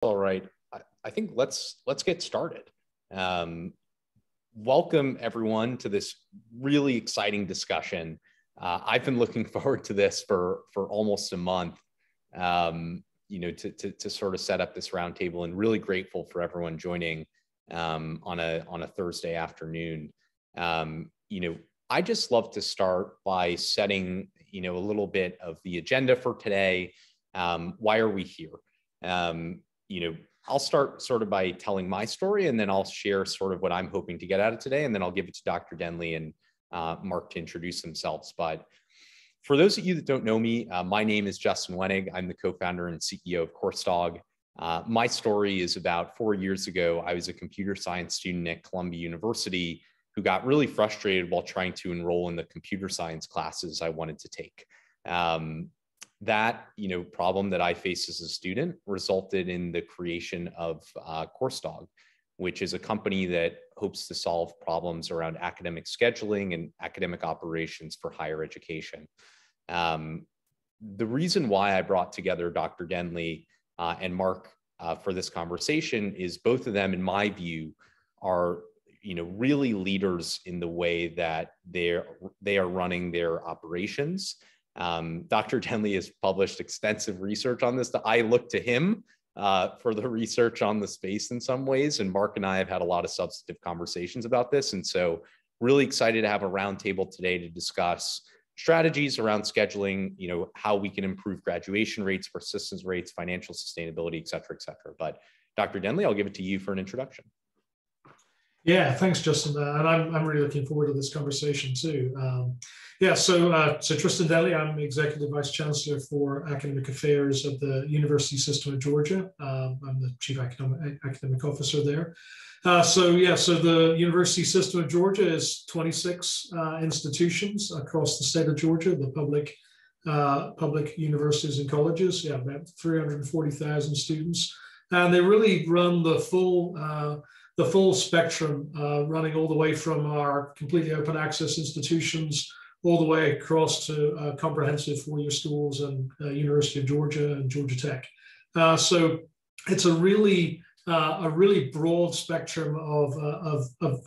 All right, I think let's get started. Welcome everyone to this really exciting discussion. I've been looking forward to this for almost a month. To sort of set up this roundtable, and really grateful for everyone joining on a Thursday afternoon. I just love to start by setting a little bit of the agenda for today. Why are we here? I'll start sort of by telling my story, and then I'll share sort of what I'm hoping to get out of today, and then I'll give it to Dr. Denley and Mark to introduce themselves. But for those of you that don't know me, my name is Justin Wenig. I'm the co-founder and CEO of Coursedog. My story is about 4 years ago. I was a computer science student at Columbia University who got really frustrated while trying to enroll in the computer science classes I wanted to take. That problem that I faced as a student resulted in the creation of Coursedog, which is a company that hopes to solve problems around academic scheduling and academic operations for higher education. The reason why I brought together Dr. Denley and Mark for this conversation is both of them, in my view, are really leaders in the way that they are running their operations. Dr. Denley has published extensive research on this. I look to him for the research on the space in some ways, and Mark and I have had a lot of substantive conversations about this. And so really excited to have a roundtable today to discuss strategies around scheduling, how we can improve graduation rates, persistence rates, financial sustainability, et cetera, et cetera. But Dr. Denley, I'll give it to you for an introduction. Yeah, thanks, Justin. And I'm really looking forward to this conversation too. So Tristan Denley, I'm Executive Vice Chancellor for Academic Affairs of the University System of Georgia. I'm the Chief Academic Officer there. So the University System of Georgia is 26 institutions across the state of Georgia, the public universities and colleges, about 340,000 students. And they really run the full spectrum, running all the way from our completely open access institutions all the way across to comprehensive four-year schools and University of Georgia and Georgia Tech. So it's a really broad spectrum of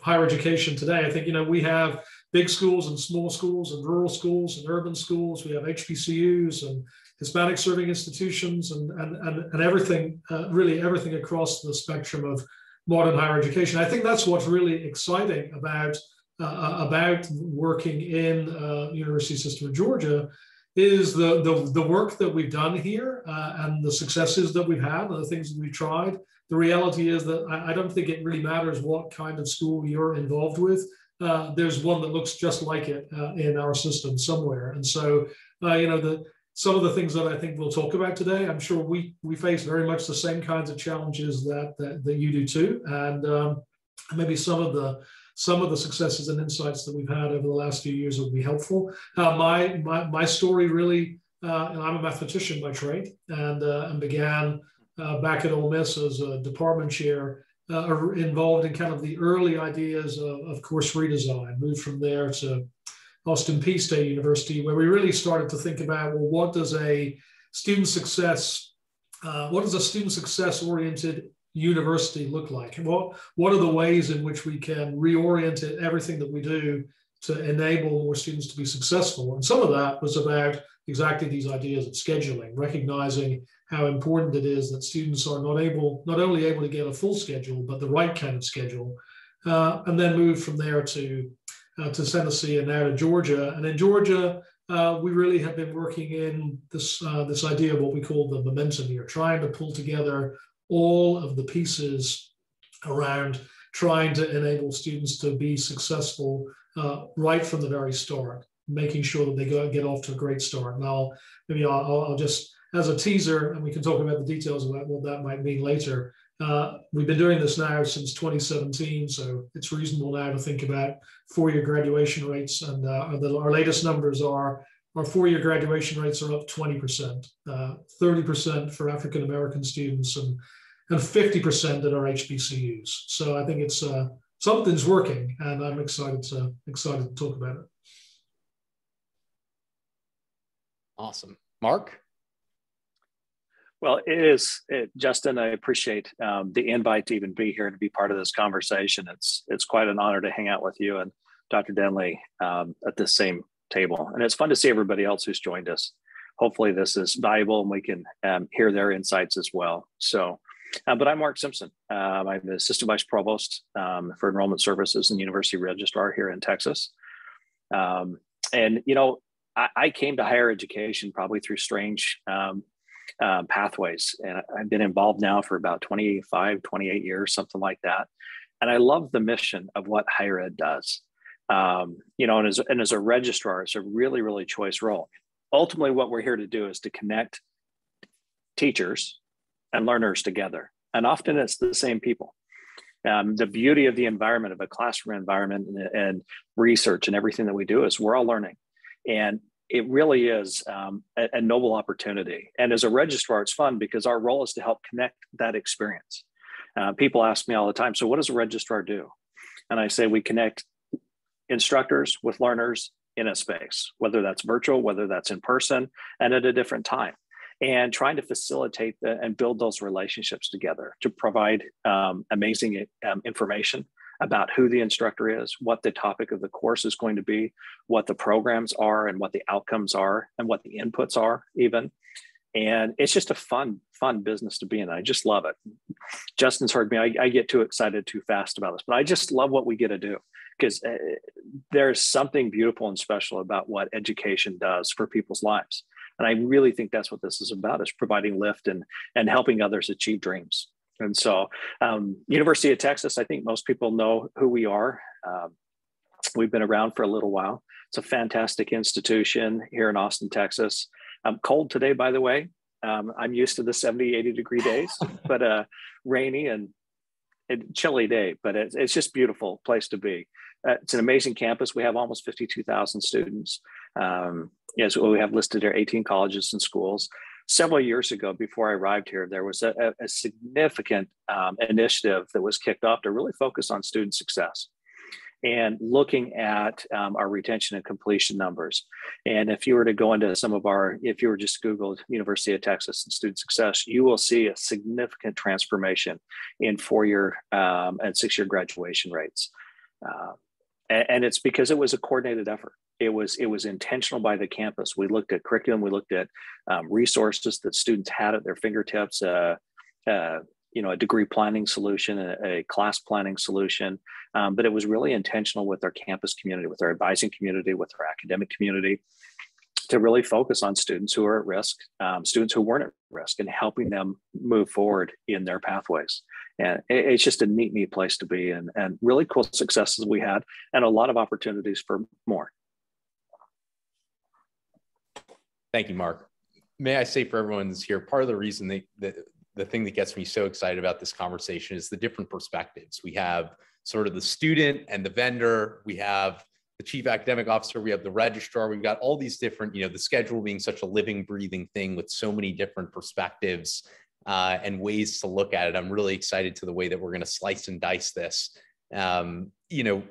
higher education today. I think we have big schools and small schools and rural schools and urban schools. We have HBCUs and Hispanic serving institutions and everything, really everything across the spectrum of modern higher education. I think that's what's really exciting about working in University System of Georgia is the work that we've done here and the successes that we've had and the things that we've tried. The reality is that I don't think it really matters what kind of school you're involved with. There's one that looks just like it in our system somewhere. And so, some of the things that I think we'll talk about today, I'm sure we face very much the same kinds of challenges that you do too, and maybe some of the successes and insights that we've had over the last few years will be helpful. My story really, I'm a mathematician by trade, and began back at Ole Miss as a department chair, involved in kind of the early ideas of course redesign. Moved from there to Austin Peay State University, where we really started to think about, well, what does a student success oriented university look like? And what are the ways in which we can reorient everything that we do to enable more students to be successful? And some of that was about exactly these ideas of scheduling, recognizing how important it is that students are not only able to get a full schedule, but the right kind of schedule. And then moved from there to Tennessee and now to Georgia. And in Georgia, we really have been working in this idea of what we call the momentum year, trying to pull together all of the pieces around trying to enable students to be successful right from the very start, making sure that they get off to a great start. And I'll just, as a teaser, and we can talk about the details about what that might mean later. We've been doing this now since 2017, so it's reasonable now to think about four-year graduation rates. And our latest numbers are our four-year graduation rates are up 20%, 30% for African-American students, and 50% at our HBCUs. So I think it's something's working, and I'm excited to talk about it. Awesome. Mark? Well, Justin, I appreciate the invite to even be here and to be part of this conversation. It's quite an honor to hang out with you and Dr. Denley at the same table. And it's fun to see everybody else who's joined us. Hopefully this is valuable and we can hear their insights as well. So, but I'm Mark Simpson. I'm the Assistant Vice Provost for Enrollment Services and University Registrar here in Texas. And, you know, I came to higher education probably through strange pathways. And I've been involved now for about 28 years, something like that. And I love the mission of what higher ed does. You know, and as a registrar, it's a really, really choice role. Ultimately, what we're here to do is to connect teachers and learners together. And often it's the same people. The beauty of the environment, of a classroom environment and research and everything that we do is we're all learning. And it really is a noble opportunity. And as a registrar, it's fun because our role is to help connect that experience. People ask me all the time, so what does a registrar do? And I say we connect instructors with learners in a space, whether that's virtual, whether that's in person, and at a different time, and trying to facilitate and build those relationships together to provide amazing information about who the instructor is, what the topic of the course is going to be, what the programs are and what the outcomes are and what the inputs are even. And it's just a fun business to be in. I just love it. Justin's heard me. I get too excited too fast about this, but I just love what we get to do because there's something beautiful and special about what education does for people's lives. And I really think that's what this is about, is providing lift and helping others achieve dreams. And so University of Texas, I think most people know who we are. We've been around for a little while. It's a fantastic institution here in Austin, Texas. Cold today, by the way. I'm used to the 70, 80 degree days, but rainy and chilly day, but it's just a beautiful place to be. It's an amazing campus. We have almost 52,000 students. Yes, we have listed here 18 colleges and schools. Several years ago, before I arrived here, there was a significant initiative that was kicked off to really focus on student success and looking at our retention and completion numbers. And if you were to go into if you were just Googled University of Texas and student success, you will see a significant transformation in 4-year and 6-year graduation rates. And it's because it was a coordinated effort. It was intentional by the campus. We looked at curriculum, we looked at resources that students had at their fingertips, a degree planning solution, a class planning solution, but it was really intentional with our campus community, with our advising community, with our academic community, to really focus on students who are at risk, students who weren't at risk, and helping them move forward in their pathways. And it's just a neat place to be, and really cool successes we had, and a lot of opportunities for more. Thank you, Mark. May I say for everyone that's here, part of the reason the thing that gets me so excited about this conversation is the different perspectives. We have sort of the student and the vendor, we have the chief academic officer, we have the registrar, we've got all these different, the schedule being such a living, breathing thing with so many different perspectives and ways to look at it. I'm really excited to the way that we're going to slice and dice this. I'm going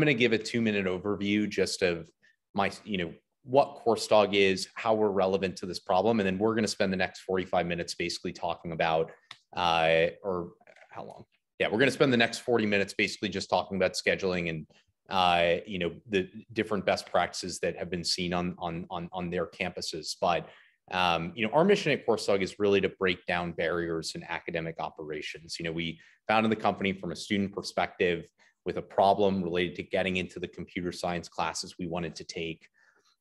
to give a 2-minute overview just of my, what Coursedog is, how we're relevant to this problem. And then we're going to spend the next 45 minutes basically talking about, or how long? Yeah, we're going to spend the next 40 minutes basically just talking about scheduling and, the different best practices that have been seen on their campuses. But, our mission at Coursedog is really to break down barriers in academic operations. We founded the company from a student perspective with a problem related to getting into the computer science classes we wanted to take.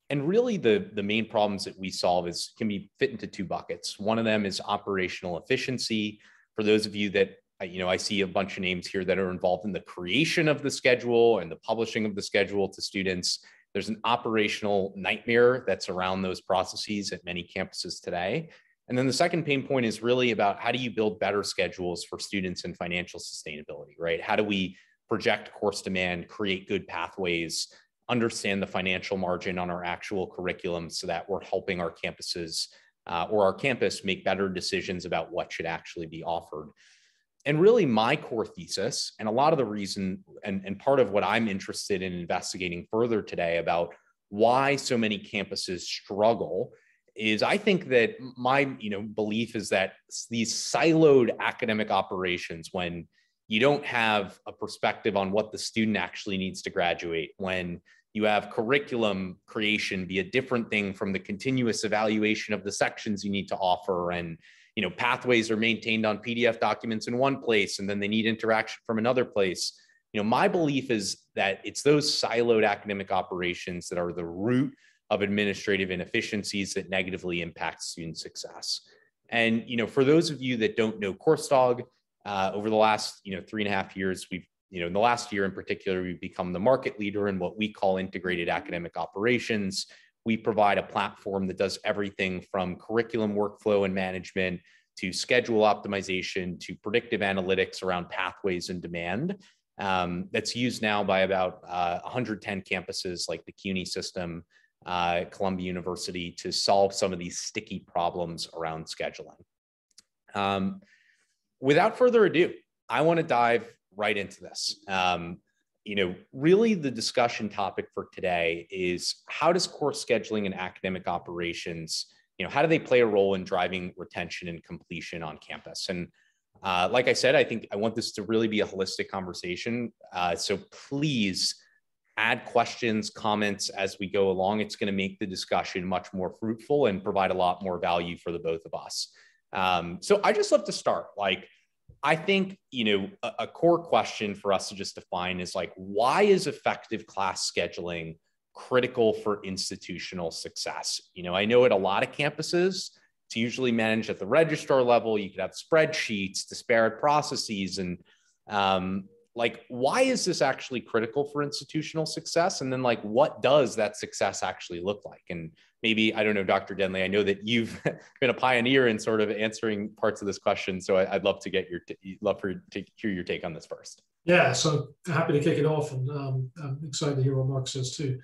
And really the main problems that we solve can be fit into 2 buckets. One of them is operational efficiency. For those of you that, I see a bunch of names here that are involved in the creation of the schedule and the publishing of the schedule to students. There's an operational nightmare that's around those processes at many campuses today. And then the second pain point is really about how do you build better schedules for students and financial sustainability, right? How do we project course demand, create good pathways, understand the financial margin on our actual curriculum so that we're helping our campuses or our campus make better decisions about what should actually be offered. And really my core thesis, and a lot of the reason, and part of what I'm interested in investigating further today about why so many campuses struggle is I think that my belief is that these siloed academic operations, when you don't have a perspective on what the student actually needs to graduate, when you have curriculum creation be a different thing from the continuous evaluation of the sections you need to offer, and pathways are maintained on PDF documents in one place and then they need interaction from another place. My belief is that it's those siloed academic operations that are the root of administrative inefficiencies that negatively impact student success. And for those of you that don't know Coursedog, over the last 3.5 years, we've in the last year in particular, we've become the market leader in what we call integrated academic operations. We provide a platform that does everything from curriculum workflow and management to schedule optimization to predictive analytics around pathways and demand. That's used now by about 110 campuses like the CUNY system, Columbia University, to solve some of these sticky problems around scheduling. Without further ado, I want to dive right into this. Really the discussion topic for today is, how does course scheduling and academic operations, how do they play a role in driving retention and completion on campus? And like I said, I think I want this to really be a holistic conversation. So please add questions, comments as we go along. It's going to make the discussion much more fruitful and provide a lot more value for the both of us. So I just love to start. I think, a core question for us to just define is why is effective class scheduling critical for institutional success? I know at a lot of campuses, it's usually managed at the registrar level. You could have spreadsheets, disparate processes, and why is this actually critical for institutional success? And then what does that success actually look like? And maybe, I don't know, Dr. Denley, I know that you've been a pioneer in sort of answering parts of this question. So I'd love to get to hear your take on this first. Yeah, so happy to kick it off, and I'm excited to hear what Mark says too.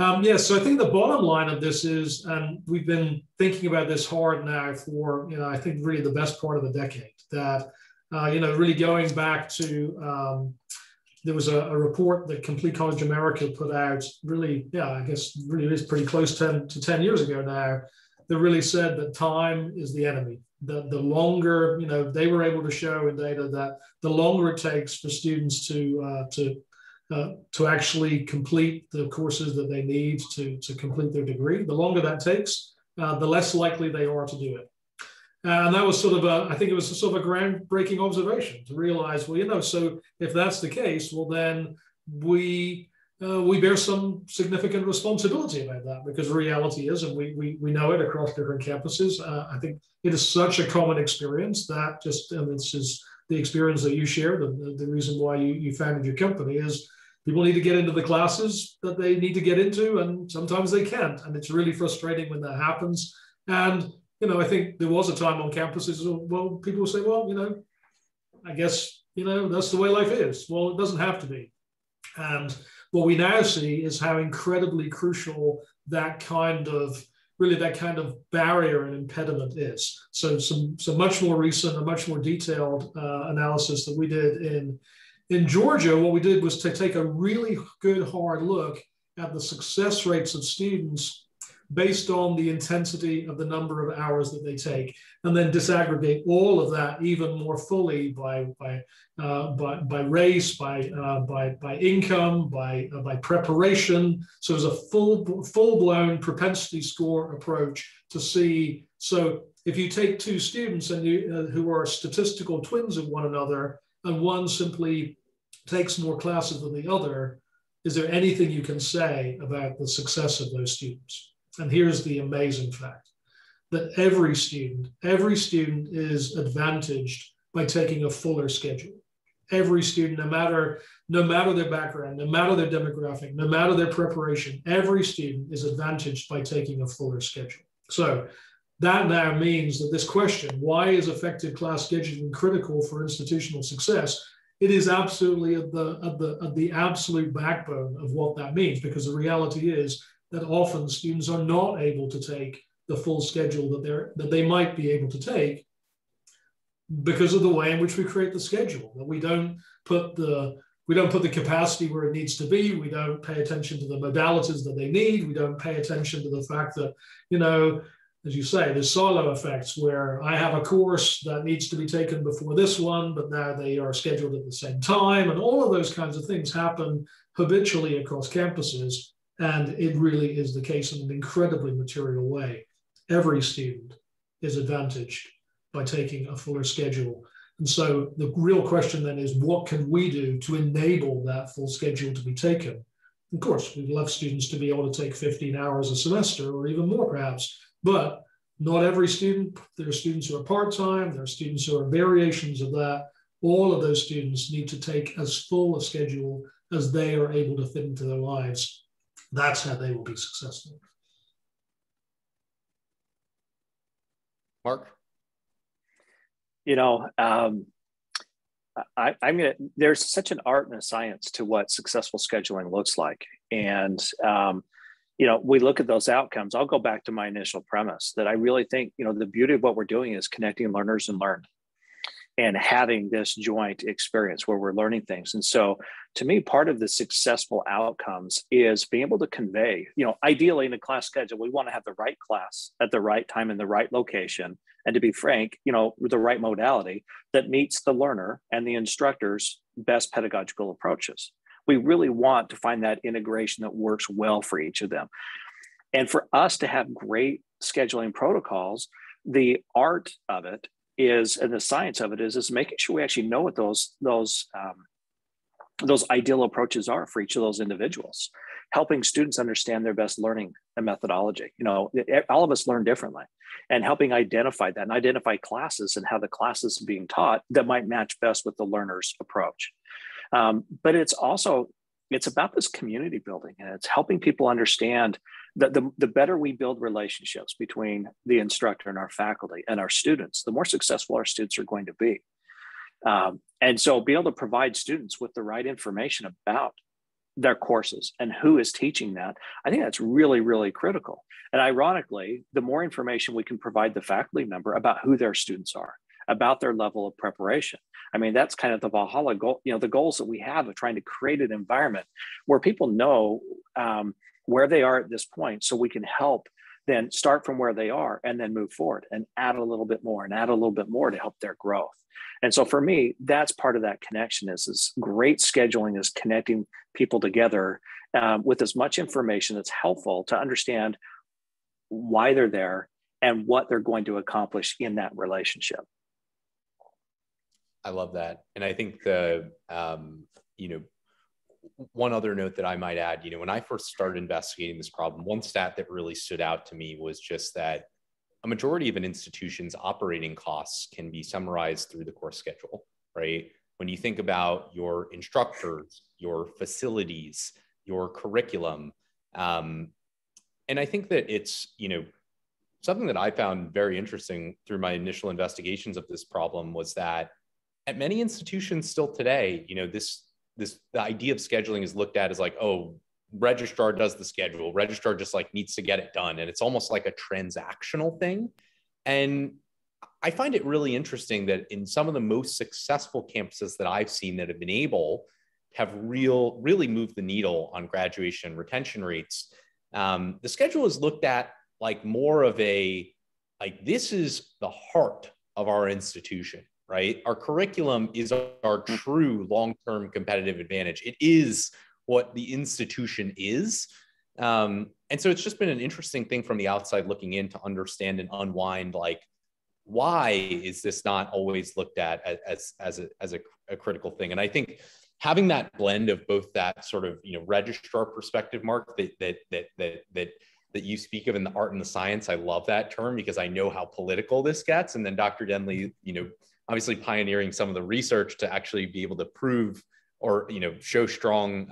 So I think the bottom line of this is, and we've been thinking about this hard now for, I think really the best part of a decade, that really going back to, there was a report that Complete College America put out really, I guess really is pretty close to 10 years ago now, that really said that time is the enemy. The longer, they were able to show in data that the longer it takes for students to actually complete the courses that they need to complete their degree, the longer that takes, the less likely they are to do it. And that was I think it was sort of a groundbreaking observation to realize, well, so if that's the case, well, then we bear some significant responsibility about that, because the reality is, and we know it across different campuses, I think it is such a common experience that and this is the experience that you share, the reason why you founded your company is people need to get into the classes that they need to get into, and sometimes they can't. And it's really frustrating when that happens. And I think there was a time on campuses, well, people will say, well, I guess, that's the way life is. Well, it doesn't have to be. And what we now see is how incredibly crucial that kind of barrier and impediment is. So some much more recent and much more detailed analysis that we did in Georgia, what we did was to take a really good hard look at the success rates of students based on the intensity of the number of hours that they take, and then disaggregate all of that even more fully by race, by income, by preparation. So there's a full-blown propensity score approach to see. So if you take two students and who are statistical twins of one another, and one simply takes more classes than the other, is there anything you can say about the success of those students? And here's the amazing fact, that every student is advantaged by taking a fuller schedule. Every student, no matter their background, no matter their demographic, no matter their preparation, every student is advantaged by taking a fuller schedule. So that now means that this question, why is effective class scheduling critical for institutional success? It is absolutely at the absolute backbone of what that means, because the reality is that often students are not able to take the full schedule that they might be able to take because of the way in which we create the schedule. That we don't put the capacity where it needs to be. We don't pay attention to the modalities that they need. We don't pay attention to the fact that as you say, there's silo effects where I have a course that needs to be taken before this one, but now they are scheduled at the same time. And all of those kinds of things happen habitually across campuses. And it really is the case in an incredibly material way. Every student is advantaged by taking a fuller schedule. And so the real question then is, what can we do to enable that full schedule to be taken? Of course, we'd love students to be able to take 15 hours a semester or even more perhaps, but not every student. There are students who are part-time, there are students who are variations of that. All of those students need to take as full a schedule as they are able to fit into their lives. That's how they will be successful. Mark? You know, there's such an art and a science to what successful scheduling looks like. And, you know, we look at those outcomes. I'll go back to my initial premise that I really think, you know, the beauty of what we're doing is connecting learners and learned and having this joint experience where we're learning things. And so to me, part of the successful outcomes is being able to convey, you know, ideally in a class schedule, we want to have the right class at the right time in the right location. And to be frank, you know, the right modality that meets the learner and the instructor's best pedagogical approaches. We really want to find that integration that works well for each of them. And for us to have great scheduling protocols, the art of it is, and the science of it is making sure we actually know what those ideal approaches are for each of those individuals, helping students understand their best learning and methodology. You know, all of us learn differently, and helping identify that and identify classes and how the classes are being taught that might match best with the learner's approach. But it's about this community building, and it's helping people understand that the better we build relationships between the instructor and our faculty and our students, the more successful our students are going to be. And so be able to provide students with the right information about their courses and who is teaching that, I think that's really, really critical. And ironically, the more information we can provide the faculty member about who their students are, about their level of preparation. I mean, that's kind of the Valhalla goal, you know, the goals that we have of trying to create an environment where people know where they are at this point, so we can help then start from where they are and then move forward and add a little bit more and add a little bit more to help their growth. And so for me, that's part of that connection is great scheduling is connecting people together with as much information that's helpful to understand why they're there and what they're going to accomplish in that relationship. I love that. And I think you know, one other note that I might add, you know, when I first started investigating this problem, one stat that really stood out to me was just that a majority of an institution's operating costs can be summarized through the course schedule, right? When you think about your instructors, your facilities, your curriculum. And I think that it's, you know, something that I found very interesting through my initial investigations of this problem was that at many institutions still today, you know, the idea of scheduling is looked at as like, oh, registrar does the schedule. Registrar just like needs to get it done. And it's almost like a transactional thing. And I find it really interesting that in some of the most successful campuses that I've seen that have been able to have really moved the needle on graduation and retention rates, the schedule is looked at like more of a, like, this is the heart of our institution, right? Our curriculum is our true long-term competitive advantage. It is what the institution is. And so it's just been an interesting thing from the outside looking in to understand and unwind, like, why is this not always looked at as a critical thing? And I think having that blend of both that sort of, you know, registrar perspective, Mark, that you speak of in the art and the science, I love that term because I know how political this gets. And then Dr. Denley, you know, obviously pioneering some of the research to actually be able to prove or, you know, show strong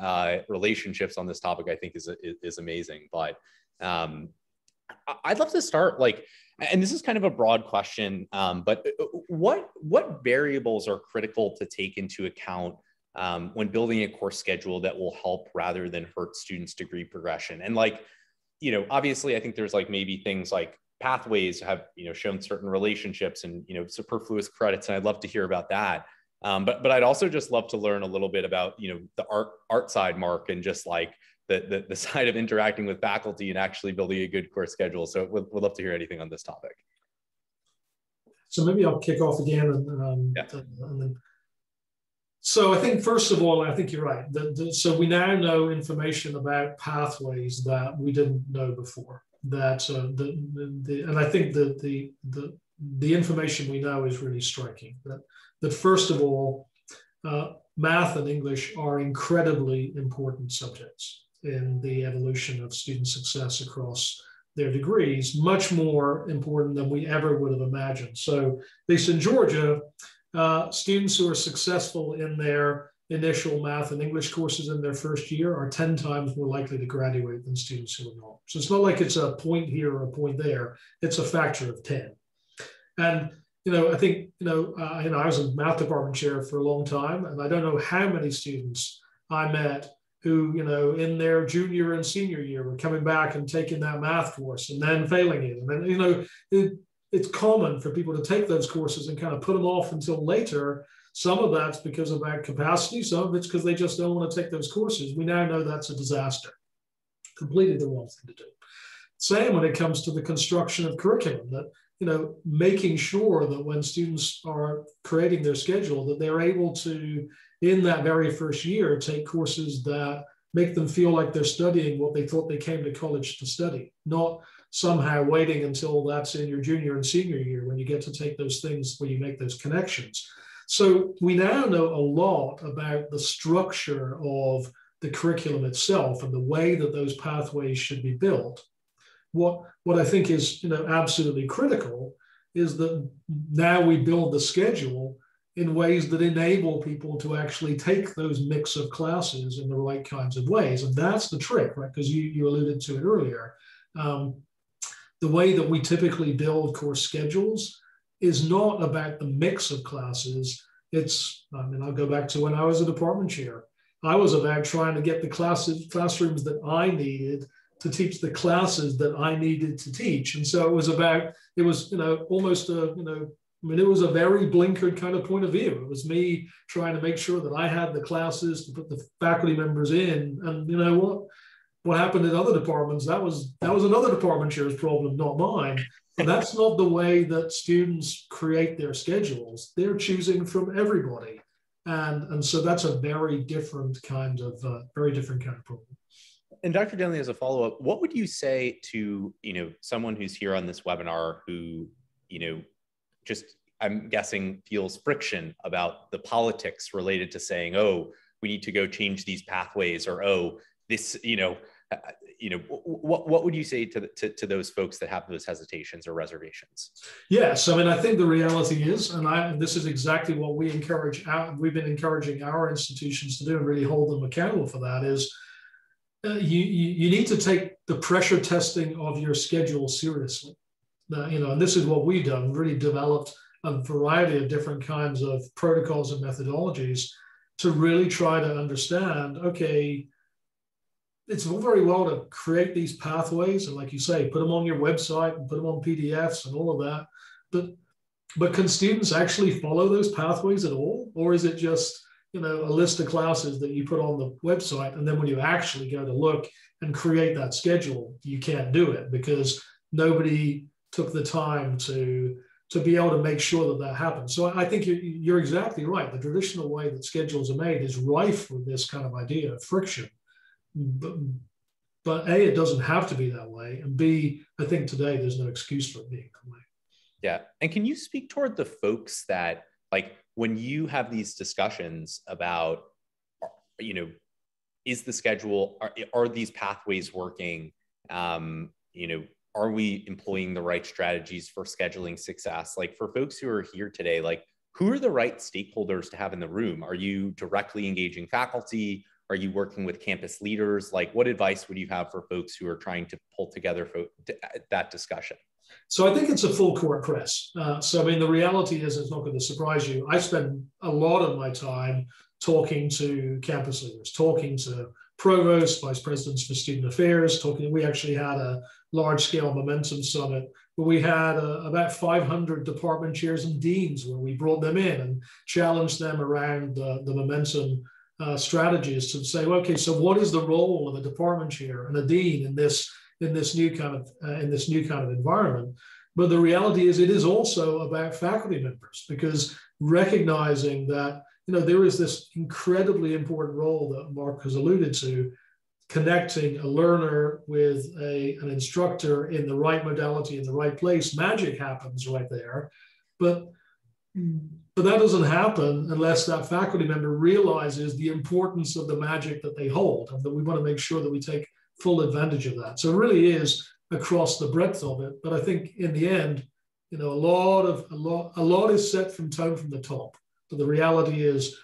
relationships on this topic, I think is amazing. But I'd love to start, like, and this is kind of a broad question, but what variables are critical to take into account when building a course schedule that will help rather than hurt students' degree progression? And like, you know, obviously I think there's like maybe things like pathways have, you know, shown certain relationships and, you know, superfluous credits. And I'd love to hear about that. But I'd also just love to learn a little bit about, you know, the art side, Mark, and just like the side of interacting with faculty and actually building a good course schedule. So we'd love to hear anything on this topic. So maybe I'll kick off again. So I think, first of all, I think you're right. So we now know information about pathways that we didn't know before. That and I think that the information we know is really striking. That first of all, math and English are incredibly important subjects in the evolution of student success across their degrees, much more important than we ever would have imagined. So, at least in Georgia, students who are successful in their initial math and English courses in their first year are 10 times more likely to graduate than students who are not. So it's not like it's a point here or a point there. It's a factor of 10. And I think, I was a math department chair for a long time, and I don't know how many students I met who, in their junior and senior year were coming back and taking that math course and then failing it. And then, it's common for people to take those courses and kind of put them off until later. Some of that's because of that capacity. Some of it's because they just don't want to take those courses. We now know that's a disaster. Completely the wrong thing to do. Same when it comes to the construction of curriculum, that making sure that when students are creating their schedule, that they're able to, in that very first year, take courses that make them feel like they're studying what they thought they came to college to study, not somehow waiting until that's in your junior and senior year when you get to take those things where you make those connections. So we now know a lot about the structure of the curriculum itself and the way that those pathways should be built. What I think is absolutely critical is that now we build the schedule in ways that enable people to actually take those mix of classes in the right kinds of ways. And that's the trick, right? Because you alluded to it earlier. The way that we typically build course schedules is not about the mix of classes. I'll go back to when I was a department chair. I was about trying to get the classrooms that I needed to teach the classes that I needed to teach. And so it was almost it was a very blinkered kind of point of view. It was me trying to make sure that I had the classes to put the faculty members in. And what happened in other departments, that was another department chair's problem, not mine. But that's not the way that students create their schedules. They're choosing from everybody. And so that's a very different kind of problem. And Dr. Denley, as a follow-up, what would you say to, someone who's here on this webinar who, just, I'm guessing, feels friction about the politics related to saying, oh, we need to go change these pathways, or, oh, this, what would you say to those folks that have those hesitations or reservations? Yes, I think the reality is, and this is exactly what we've been encouraging our institutions to do and really hold them accountable for that, is you need to take the pressure testing of your schedule seriously. And this is what we've done, really developed a variety of different kinds of protocols and methodologies to really try to understand, okay, it's all very well to create these pathways and, like you say, put them on your website and put them on PDFs and all of that. But can students actually follow those pathways at all? Or is it just, a list of classes that you put on the website, and then when you actually go to look and create that schedule, you can't do it because nobody took the time to be able to make sure that happens. So I think you're exactly right. The traditional way that schedules are made is rife with this kind of idea of friction. But A, it doesn't have to be that way. And B, I think today there's no excuse for it being that way. Yeah. And can you speak toward the folks that, like, when you have these discussions about, is the schedule, are these pathways working? Are we employing the right strategies for scheduling success? Like, for folks who are here today, like, who are the right stakeholders to have in the room? Are you directly engaging faculty? Are you working with campus leaders? Like, what advice would you have for folks who are trying to pull together that discussion? So I think it's a full court press. The reality is, it's not going to surprise you, I spend a lot of my time talking to campus leaders, talking to provosts, vice presidents for student affairs, we actually had a large-scale momentum summit where we had about 500 department chairs and deans, where we brought them in and challenged them around the momentum strategy is to say, well, okay, so what is the role of a department chair and a dean in this new kind of environment? But the reality is, it is also about faculty members, because recognizing that there is this incredibly important role that Mark has alluded to, connecting a learner with an instructor in the right modality in the right place. Magic happens right there, but that doesn't happen unless that faculty member realizes the importance of the magic that they hold, and that we want to make sure that we take full advantage of that. So it really is across the breadth of it. But I think in the end, a lot is set from tone from the top. But the reality is,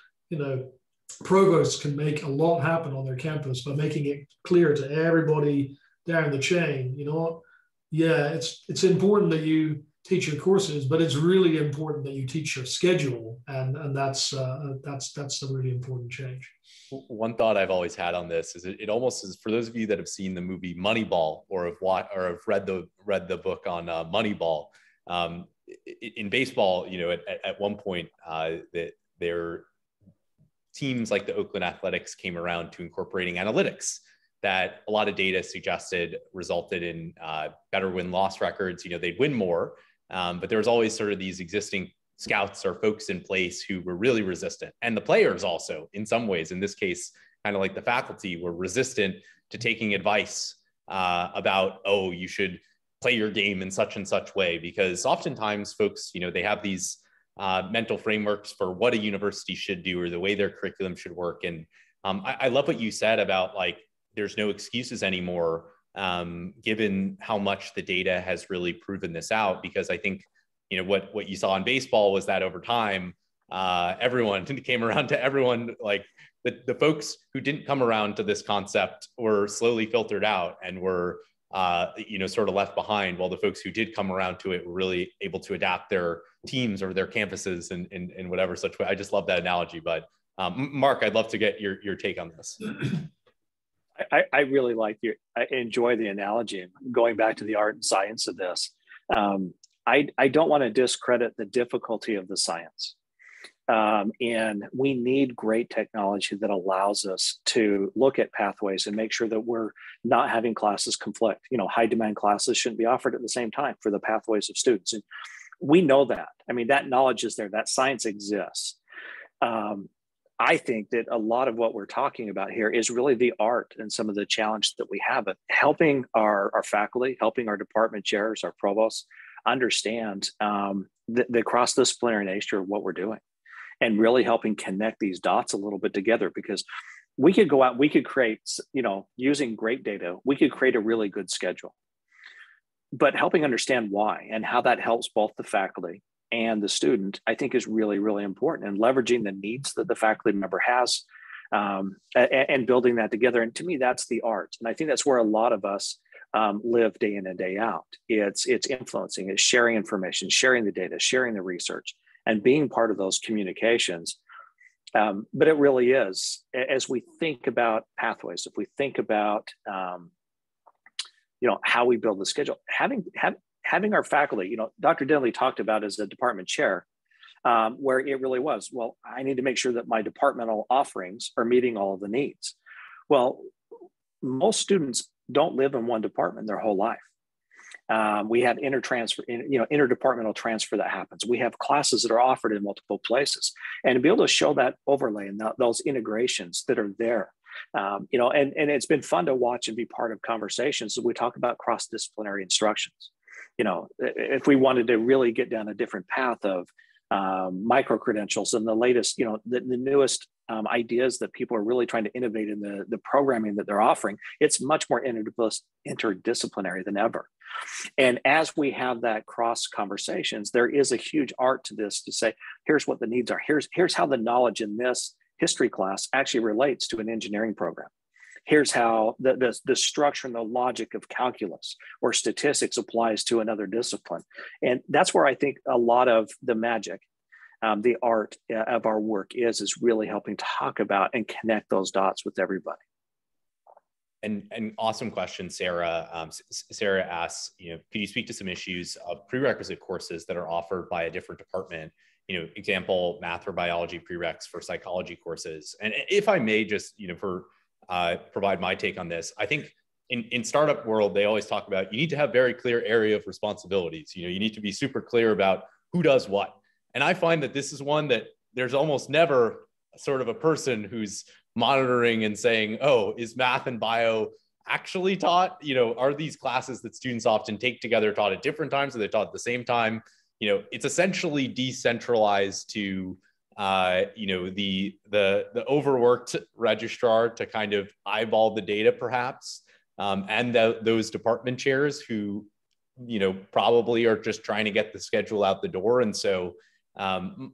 provosts can make a lot happen on their campus by making it clear to everybody down the chain. Yeah, it's important that you teach your courses, but it's really important that you teach your schedule, and that's a really important change. One thought I've always had on this is it almost is, for those of you that have seen the movie Moneyball or have read the book on Moneyball, in baseball, at one point that their teams like the Oakland Athletics came around to incorporating analytics that a lot of data suggested resulted in better win-loss records. They'd win more, but there was always sort of these existing scouts or folks in place who were really resistant. And the players also, in some ways, in this case, kind of like the faculty, were resistant to taking advice about, you should play your game in such and such way, because oftentimes folks, they have these mental frameworks for what a university should do or the way their curriculum should work. And I love what you said about, like, there's no excuses anymore, given how much the data has really proven this out. Because I think, what you saw in baseball was that over time, everyone came around to everyone, like the folks who didn't come around to this concept were slowly filtered out and were, sort of left behind, while the folks who did come around to it were really able to adapt their teams or their campuses in whatever such way. I just love that analogy. But Mark, I'd love to get your take on this. I really I enjoy the analogy. Going back to the art and science of this, I don't want to discredit the difficulty of the science. And we need great technology that allows us to look at pathways and make sure that we're not having classes conflict. High demand classes shouldn't be offered at the same time for the pathways of students. And we know that. I mean, that knowledge is there, that science exists. I think that a lot of what we're talking about here is really the art and some of the challenge that we have of helping our faculty, helping our department chairs, our provosts understand the cross-disciplinary nature of what we're doing, and really helping connect these dots a little bit together. Because we could go out, we could create, using great data, we could create a really good schedule. But helping understand why and how that helps both the faculty and the student, I think, is really, really important. And leveraging the needs that the faculty member has, and building that together. And to me, that's the art. And I think that's where a lot of us live day in and day out. It's influencing, it's sharing information, sharing the data, sharing the research, and being part of those communications. But it really is, as we think about pathways, if we think about how we build the schedule, having our faculty, Dr. Denley talked about as a department chair, where it really was, well, I need to make sure that my departmental offerings are meeting all of the needs. Well, most students don't live in one department their whole life. We have interdepartmental transfer that happens. We have classes that are offered in multiple places, and to be able to show that overlay and those integrations that are there, and it's been fun to watch and be part of conversations as we talk about cross-disciplinary instructions. If we wanted to really get down a different path of micro-credentials and the latest, the newest ideas that people are really trying to innovate in the programming that they're offering, it's much more interdisciplinary than ever. And as we have that cross conversations, there is a huge art to this, to say, here's what the needs are. Here's how the knowledge in this history class actually relates to an engineering program. Here's how the structure and the logic of calculus or statistics applies to another discipline. And that's where I think a lot of the magic, the art of our work is really helping talk about and connect those dots with everybody. And awesome question, Sarah. Sarah asks, could you speak to some issues of prerequisite courses that are offered by a different department example, math or biology prereqs for psychology courses. And if I may just, provide my take on this, I think in startup world, they always talk about, you need to have very clear area of responsibilities. You need to be super clear about who does what. And I find that this is one that there's almost never sort of a person who's monitoring and saying, oh, is math and bio actually taught? Are these classes that students often take together taught at different times? Are they taught at the same time? It's essentially decentralized to, the overworked registrar to kind of eyeball the data perhaps, and those department chairs who, probably are just trying to get the schedule out the door. And so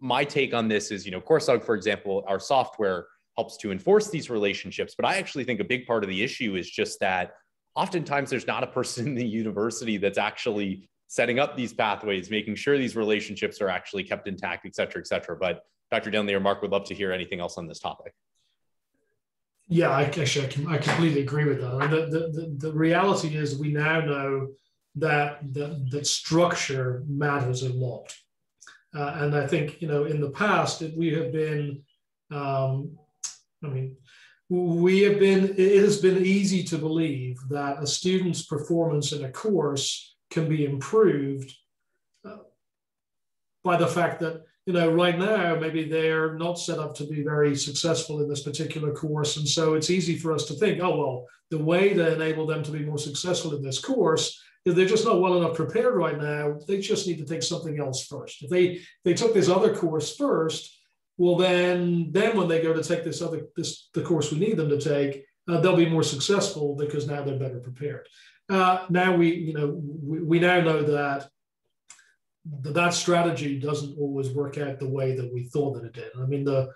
my take on this is, Coursedog, for example, our software helps to enforce these relationships. But I actually think a big part of the issue is just that oftentimes there's not a person in the university that's actually setting up these pathways, making sure these relationships are actually kept intact, et cetera, et cetera. But Dr. Denley or Mark would love to hear anything else on this topic. Yeah, I completely agree with that. The reality is we now know that structure matters a lot. And I think, in the past, it has been easy to believe that a student's performance in a course can be improved by the fact that, right now, maybe they're not set up to be very successful in this particular course. And so it's easy for us to think, oh, well, the way to enable them to be more successful in this course, if they're just not well enough prepared right now, they just need to take something else first. If they took this other course first, well, then when they go to take the course we need them to take, they'll be more successful because now they're better prepared. Now we now know that strategy doesn't always work out the way that we thought that it did. I mean, the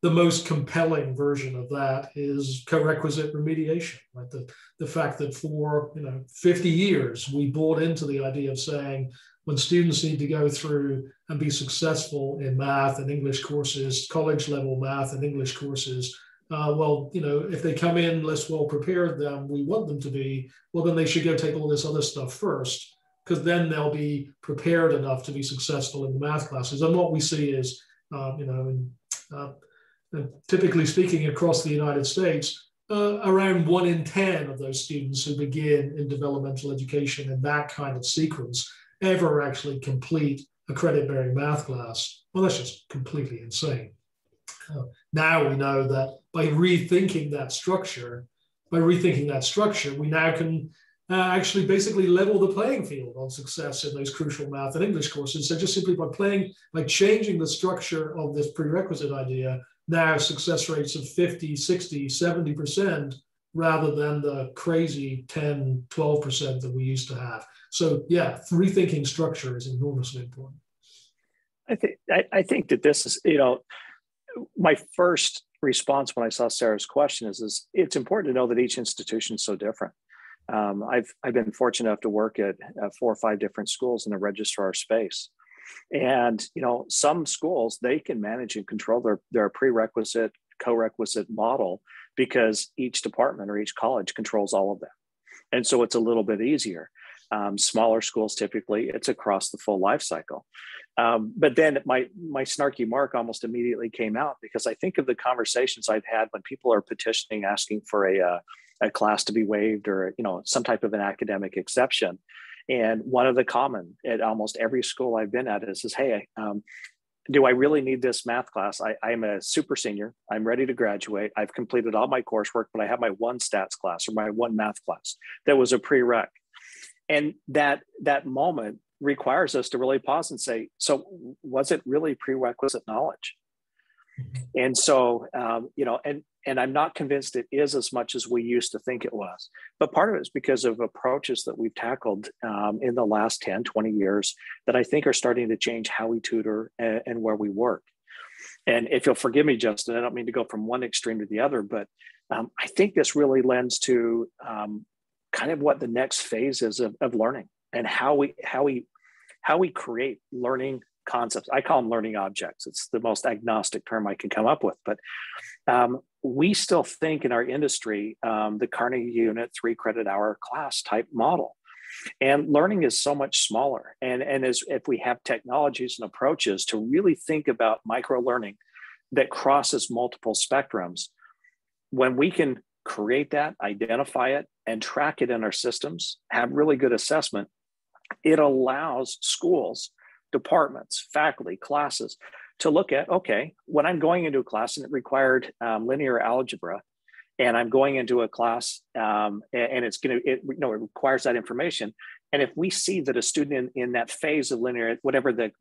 most compelling version of that is co-requisite remediation. Like the fact that for 50 years we bought into the idea of saying when students need to go through and be successful in math and English courses, college level math and English courses, if they come in less well prepared than we want them to be, well, then they should go take all this other stuff first, because then they'll be prepared enough to be successful in the math classes. And what we see is, typically speaking across the United States, around 1 in 10 of those students who begin in developmental education in that kind of sequence ever actually complete a credit-bearing math class. Well, that's just completely insane. Now we know that by rethinking that structure, we now can actually basically level the playing field on success in those crucial math and English courses. So just simply by changing the structure of this prerequisite idea, now success rates of 50, 60, 70%, rather than the crazy 10, 12% that we used to have. So yeah, rethinking structure is enormously important. I think that this is, my first response when I saw Sarah's question is it's important to know that each institution is so different. I've been fortunate enough to work at 4 or 5 different schools in the registrar space. And, some schools, they can manage and control their prerequisite, co-requisite model because each department or each college controls all of that. And so it's a little bit easier. Smaller schools, typically, it's across the full life cycle. But then my snarky mark almost immediately came out because I think of the conversations I've had when people are petitioning, asking for a class to be waived or, some type of an academic exception. And one of the common at almost every school I've been at is hey, do I really need this math class? I'm a super senior. I'm ready to graduate. I've completed all my coursework, but I have my one stats class or my one math class that was a prereq. And that moment requires us to really pause and say, so was it really prerequisite knowledge? And so, and I'm not convinced it is as much as we used to think it was. But part of it is because of approaches that we've tackled in the last 10, 20 years that I think are starting to change how we tutor and where we work. And if you'll forgive me, Justin, I don't mean to go from one extreme to the other, but I think this really lends to kind of what the next phase is of learning and how we create learning concepts. I call them learning objects. It's the most agnostic term I can come up with, but we still think in our industry, the Carnegie Unit 3 credit hour class type model. And learning is so much smaller. And as if we have technologies and approaches to really think about micro learning that crosses multiple spectrums, when we can create that, identify it, and track it in our systems, have really good assessment, it allows schools, departments, faculty, classes to look at, okay, when I'm going into a class and it required linear algebra, and I'm going into a class and it requires that information. And if we see that a student in that phase of linear, whatever the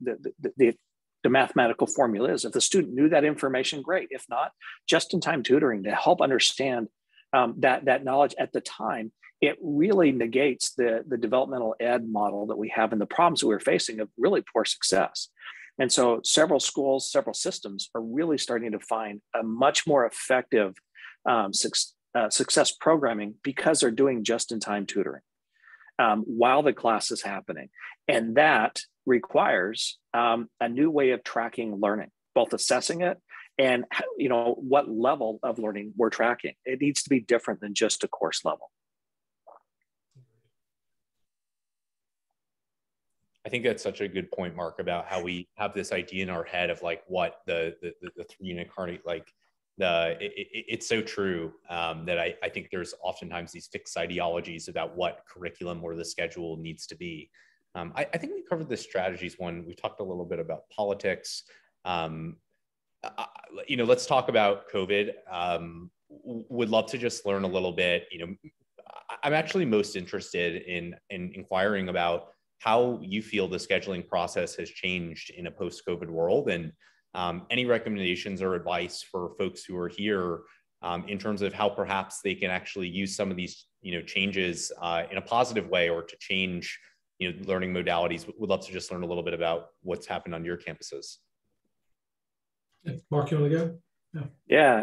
mathematical formula is, if the student knew that information, great. If not, just-in-time tutoring to help understand that knowledge at the time, it really negates the developmental ed model that we have and the problems that we're facing of really poor success. And so several schools, several systems are really starting to find a much more effective success programming because they're doing just-in-time tutoring while the class is happening. And that requires a new way of tracking learning, both assessing it and what level of learning we're tracking. It needs to be different than just a course level. I think that's such a good point, Mark, about how we have this idea in our head of like what the 3-unit card, like it's so true that I think there's oftentimes these fixed ideologies about what curriculum or the schedule needs to be. I think we covered the strategies one. We talked a little bit about politics. Let's talk about COVID. Would love to just learn a little bit. I'm actually most interested in inquiring about how you feel the scheduling process has changed in a post-COVID world, and any recommendations or advice for folks who are here in terms of how perhaps they can actually use some of these changes in a positive way, or to change learning modalities. Would love to just learn a little bit about what's happened on your campuses. Mark, you want to go? Yeah.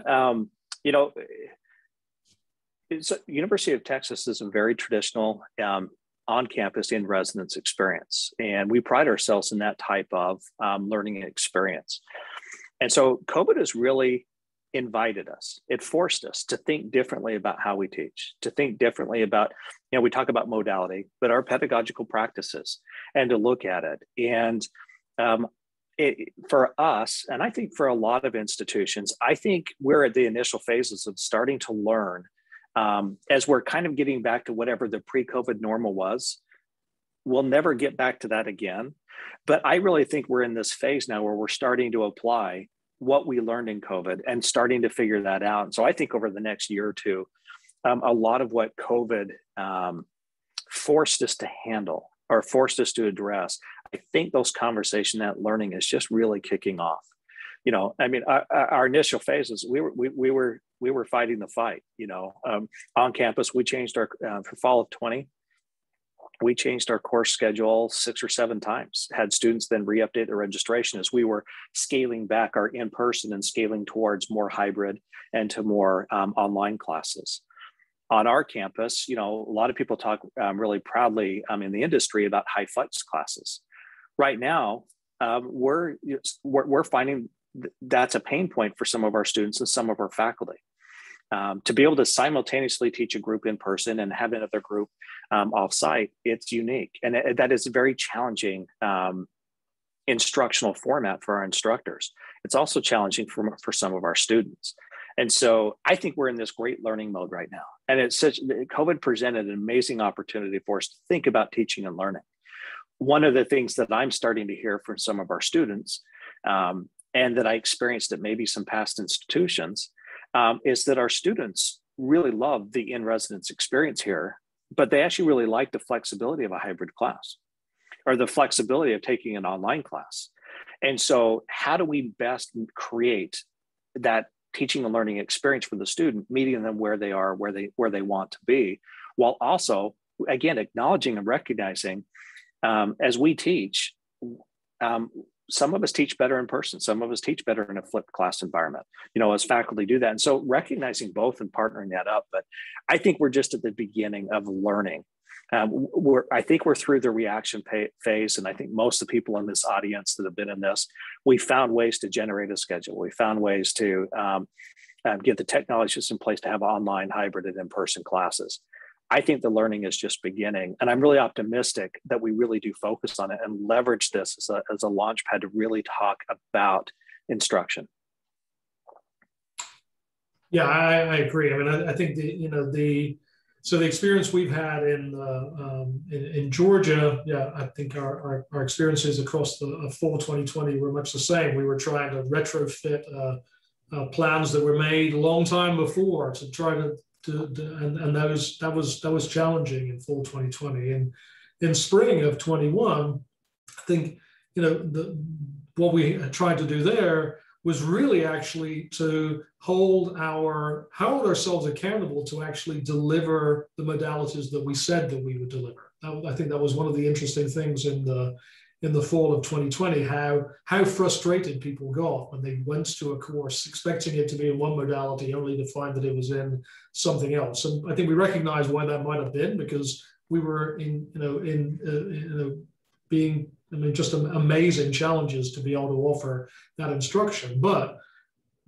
University of Texas is a very traditional on-campus in-residence experience, and we pride ourselves in that type of learning experience. And so COVID has really invited us. It forced us to think differently about how we teach, to think differently about, we talk about modality, but our pedagogical practices, and to look at it. And for us, and I think for a lot of institutions, I think we're at the initial phases of starting to learn as we're kind of getting back to whatever the pre-COVID normal was. We'll never get back to that again. But I really think we're in this phase now where we're starting to apply what we learned in COVID and starting to figure that out. And so I think over the next year or two, a lot of what COVID forced us to handle or forced us to address, I think those conversations, that learning is just really kicking off. Our initial phases, we were fighting the fight. On campus, we changed our for fall of 20. We changed our course schedule 6 or 7 times. Had students then re-update their registration as we were scaling back our in-person and scaling towards more hybrid and to more online classes. On our campus, a lot of people talk really proudly in the industry about high flex classes. Right now, we're finding that's a pain point for some of our students and some of our faculty. To be able to simultaneously teach a group in person and have another group off-site, it's unique. And that is a very challenging instructional format for our instructors. It's also challenging for some of our students. And so I think we're in this great learning mode right now. And COVID presented an amazing opportunity for us to think about teaching and learning. One of the things that I'm starting to hear from some of our students, and that I experienced at maybe some past institutions, is that our students really love the in-residence experience here, but they actually really like the flexibility of a hybrid class or the flexibility of taking an online class. And so how do we best create that teaching and learning experience for the student, meeting them where they are, where they want to be, while also, again, acknowledging and recognizing as we teach, some of us teach better in person. Some of us teach better in a flipped class environment, as faculty do that. And so recognizing both and partnering that up. But I think we're just at the beginning of learning. I think we're through the reaction phase. And I think most of the people in this audience that have been in this, we found ways to generate a schedule. We found ways to get the technologies in place to have online, hybrid, and in-person classes. I think the learning is just beginning. And I'm really optimistic that we really do focus on it and leverage this as a launch pad to really talk about instruction. Yeah, I agree. I mean, I think the experience we've had in Georgia, yeah, I think our experiences across the fall 2020 were much the same. We were trying to retrofit plans that were made a long time before to try to and that was challenging in fall 2020. And in spring of 21, I think what we tried to do there was really actually to hold ourselves accountable to actually deliver the modalities that we said that we would deliver. I think that was one of the interesting things in the fall of 2020, how frustrated people got when they went to a course expecting it to be in one modality only to find that it was in something else. And I think we recognize why that might have been, because we were being just amazing challenges to be able to offer that instruction, but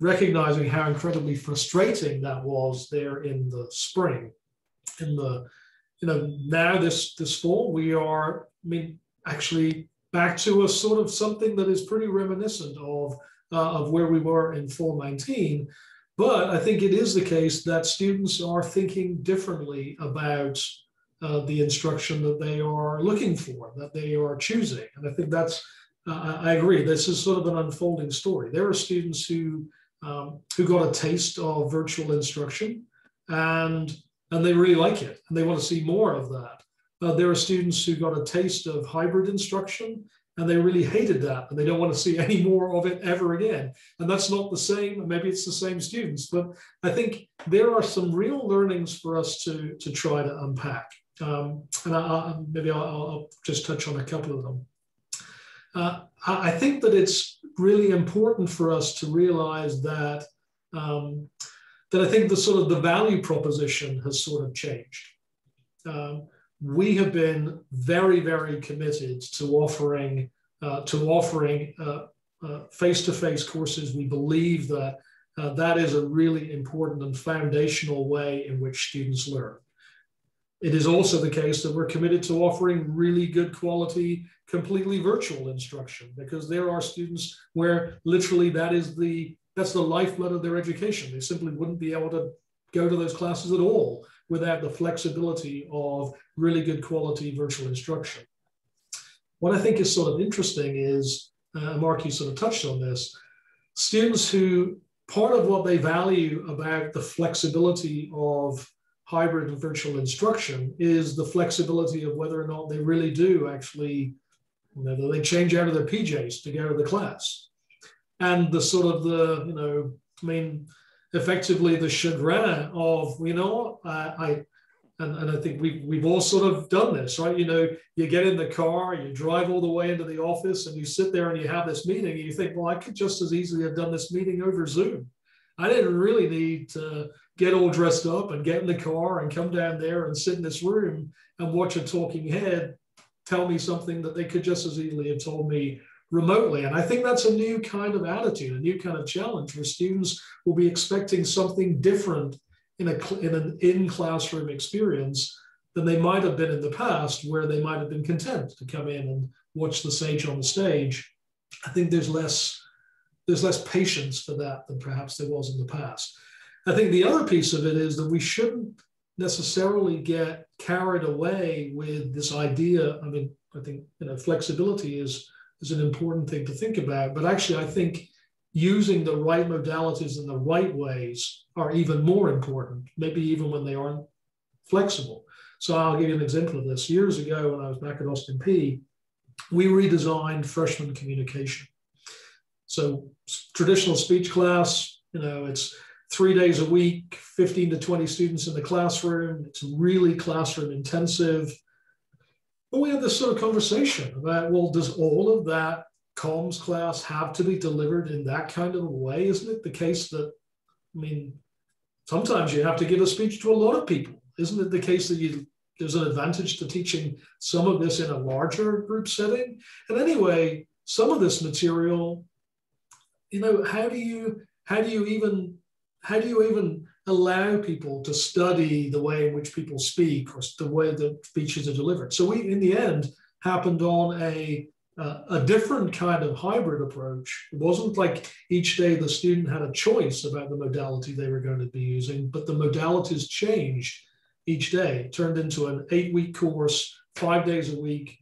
recognizing how incredibly frustrating that was there in the spring. Now this fall, we are, actually back to a sort of something that is pretty reminiscent of where we were in fall 19. But I think it is the case that students are thinking differently about the instruction that they are looking for, that they are choosing. And I think that's, I agree, this is sort of an unfolding story. There are students who got a taste of virtual instruction and they really like it and they want to see more of that. There are students who got a taste of hybrid instruction and they really hated that and they don't want to see any more of it ever again. And that's not the same, maybe it's the same students, but I think there are some real learnings for us to try to unpack. And I'll just touch on a couple of them. I think that it's really important for us to realize that I think the sort of the value proposition has sort of changed. We have been very, very committed to offering face-to-face courses. We believe that that is a really important and foundational way in which students learn. It is also the case that we're committed to offering really good quality, completely virtual instruction, because there are students where literally that's the lifeblood of their education. They simply wouldn't be able to go to those classes at all without the flexibility of really good quality virtual instruction. What I think is sort of interesting is, Mark, you sort of touched on this, students who, part of what they value about the flexibility of hybrid and virtual instruction is the flexibility of whether or not they really do actually, they change out of their PJs to go to the class. And the sort of effectively the chagrin of, and I think we've all sort of done this, right? You get in the car, you drive all the way into the office and you sit there and you have this meeting and you think, well, I could just as easily have done this meeting over Zoom. I didn't really need to get all dressed up and get in the car and come down there and sit in this room and watch a talking head tell me something that they could just as easily have told me remotely. And I think that's a new kind of attitude, a new kind of challenge where students will be expecting something different in an in-classroom experience than they might have been in the past, where they might have been content to come in and watch the sage on the stage. I think there's less patience for that than perhaps there was in the past. I think the other piece of it is that we shouldn't necessarily get carried away with this idea. I think flexibility is an important thing to think about, but actually I think using the right modalities in the right ways are even more important, maybe even when they aren't flexible. So I'll give you an example of this. Years ago, when I was back at Austin Peay, we redesigned freshman communication. So traditional speech class, it's 3 days a week, 15 to 20 students in the classroom. It's really classroom intensive. But we had this sort of conversation about, well, does all of that comms class have to be delivered in that kind of a way? Isn't it the case that, sometimes you have to give a speech to a lot of people. Isn't it the case that there's an advantage to teaching some of this in a larger group setting? And anyway, some of this material, how do you even allow people to study the way in which people speak or the way that speeches are delivered. So we, in the end, happened on a different kind of hybrid approach. It wasn't like each day the student had a choice about the modality they were going to be using, but the modalities changed each day. It turned into an 8-week course, 5 days a week.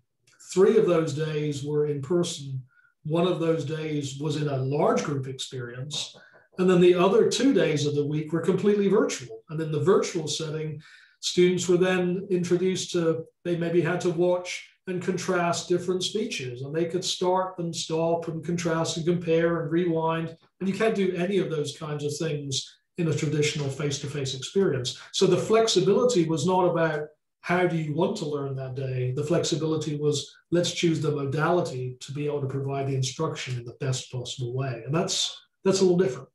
3 of those days were in person. 1 of those days was in a large group experience. And then the other 2 days of the week were completely virtual. And in the virtual setting, students were then introduced to, they maybe had to watch and contrast different speeches, and they could start and stop and contrast and compare and rewind. And you can't do any of those kinds of things in a traditional face-to-face experience. So the flexibility was not about how do you want to learn that day. The flexibility was, let's choose the modality to be able to provide the instruction in the best possible way. And that's a little different.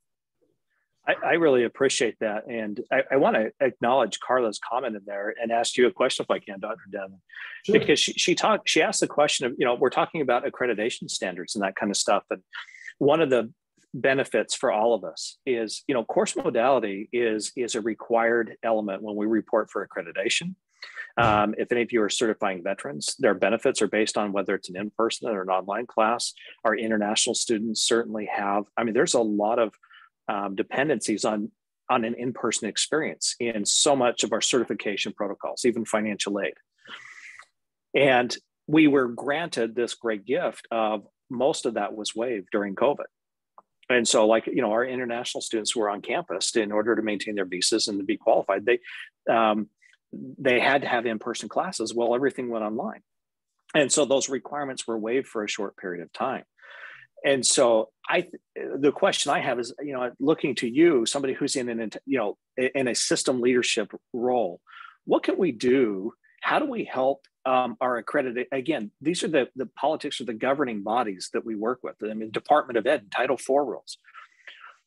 I really appreciate that. And I want to acknowledge Carla's comment in there and ask you a question if I can, Dr. Denley, sure. Because she asked the question of, we're talking about accreditation standards and that kind of stuff. And one of the benefits for all of us is, course modality is a required element when we report for accreditation. If any of you are certifying veterans, their benefits are based on whether it's an in-person or an online class. Our international students certainly have, there's a lot of dependencies on an in-person experience in so much of our certification protocols, even financial aid. And we were granted this great gift of most of that was waived during COVID. And so our international students who were on campus, in order to maintain their visas and to be qualified, they had to have in-person classes while everything went online. And so those requirements were waived for a short period of time. And so the question I have is, looking to you, somebody who's in in a system leadership role, what can we do? How do we help our accredited? Again, these are the politics or the governing bodies that we work with. Department of Ed, Title IV rules.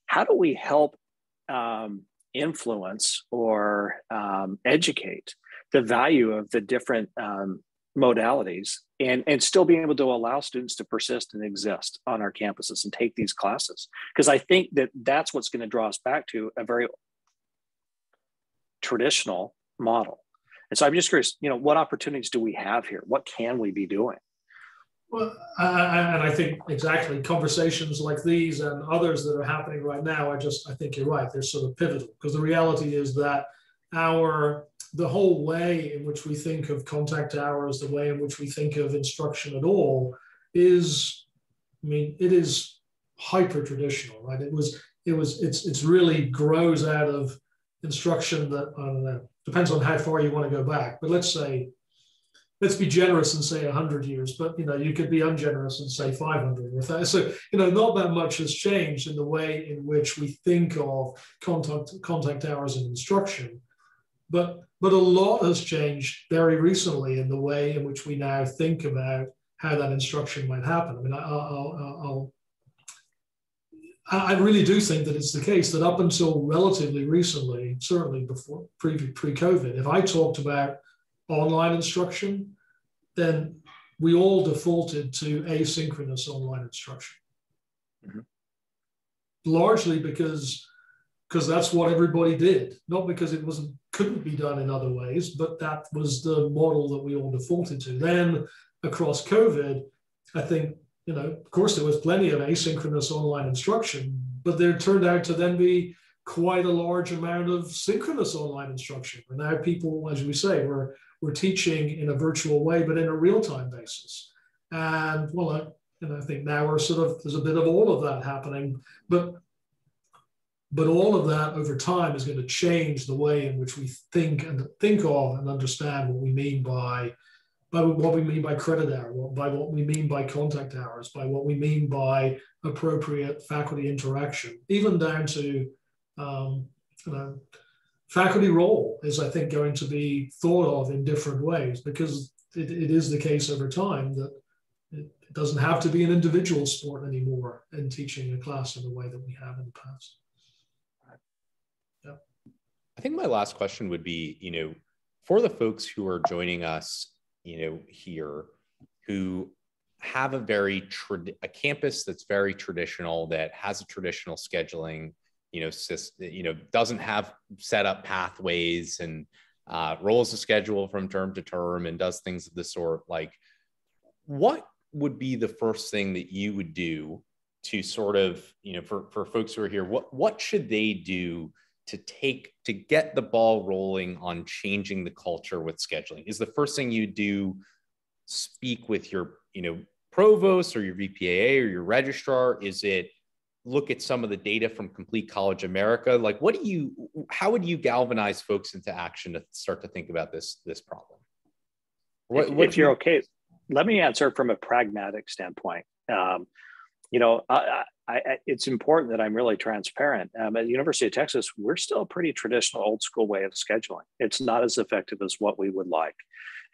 How do we help influence or educate the value of the different modalities and still being able to allow students to persist and exist on our campuses and take these classes? Because I think that's what's going to draw us back to a very traditional model. And so I'm just curious, what opportunities do we have here? What can we be doing? Well, and I think exactly conversations like these and others that are happening right now, I think you're right. They're sort of pivotal, because the reality is that the whole way in which we think of contact hours, the way in which we think of instruction at all is, it is hyper traditional, right? It's really grows out of instruction that, I don't know, depends on how far you want to go back. But let's be generous and say 100 years, but you could be ungenerous and say 500 or 1,000. So not that much has changed in the way in which we think of contact hours and instruction. But a lot has changed very recently in the way in which we now think about how that instruction might happen. I really do think that it's the case that up until relatively recently, certainly before pre-COVID, if I talked about online instruction, then we all defaulted to asynchronous online instruction. Mm-hmm. Largely because that's what everybody did, not because it couldn't be done in other ways, but that was the model that we all defaulted to. Then across COVID, I think, of course there was plenty of asynchronous online instruction, but there turned out to then be quite a large amount of synchronous online instruction. And now people, as we say, we're teaching in a virtual way, but in a real-time basis. And I think now there's a bit of all of that happening, but all of that over time is going to change the way in which we think of and understand what we mean by what we mean by credit hour, by what we mean by contact hours, by what we mean by appropriate faculty interaction, even down to faculty role is, I think, going to be thought of in different ways, because it is the case over time that it doesn't have to be an individual sport anymore in teaching a class in the way that we have in the past. Yeah. I think my last question would be, for the folks who are joining us, here, who have a campus that's very traditional, that has a traditional scheduling, doesn't have set up pathways and rolls a schedule from term to term and does things of the sort, like, what would be the first thing that you would do to sort of, for folks who are here, what should they do to get the ball rolling on changing the culture with scheduling? Is the first thing you do speak with your, provost or your VPAA or your registrar? Is it look at some of the data from Complete College America? Like, how would you galvanize folks into action to start to think about this problem? If you're okay, let me answer from a pragmatic standpoint. It's important that I'm really transparent. At the University of Texas, we're still a pretty traditional old school way of scheduling. It's not as effective as what we would like.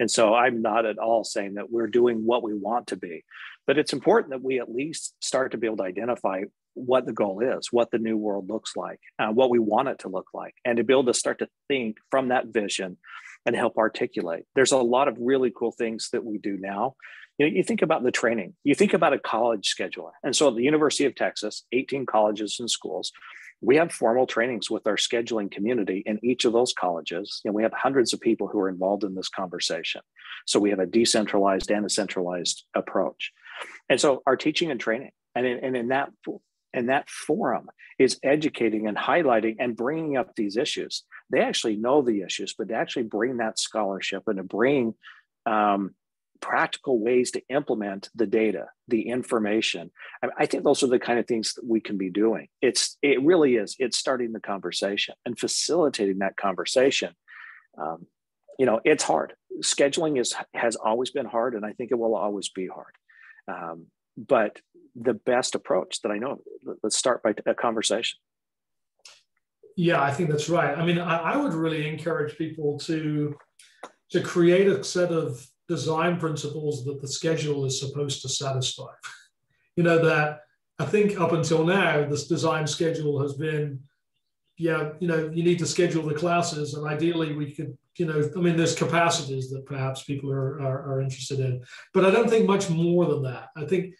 And so I'm not at all saying that we're doing what we want to be, but it's important that we at least start to be able to identify what the goal is, what the new world looks like, what we want it to look like, and to be able to start to think from that vision and help articulate. There's a lot of really cool things that we do now. You think about the training, you think about a college scheduler. And so at the University of Texas, 18 colleges and schools, we have formal trainings with our scheduling community in each of those colleges. And we have hundreds of people who are involved in this conversation. So we have a decentralized and a centralized approach. And so our teaching and training, and in that forum is educating and highlighting and bringing up these issues. They actually know the issues, but to actually bring that scholarship and to bring practical ways to implement the data, the information. I think those are the kind of things that we can be doing. It really is. It's starting the conversation and facilitating that conversation. It's hard. Scheduling has always been hard, and I think it will always be hard. But the best approach that I know, let's start by a conversation. Yeah, I think that's right. I mean, I would really encourage people to create a set of design principles that the schedule is supposed to satisfy. That I think up until now, this design schedule has been, you need to schedule the classes, and ideally we could, there's capacities that perhaps people are interested in, but I don't think much more than that. I think,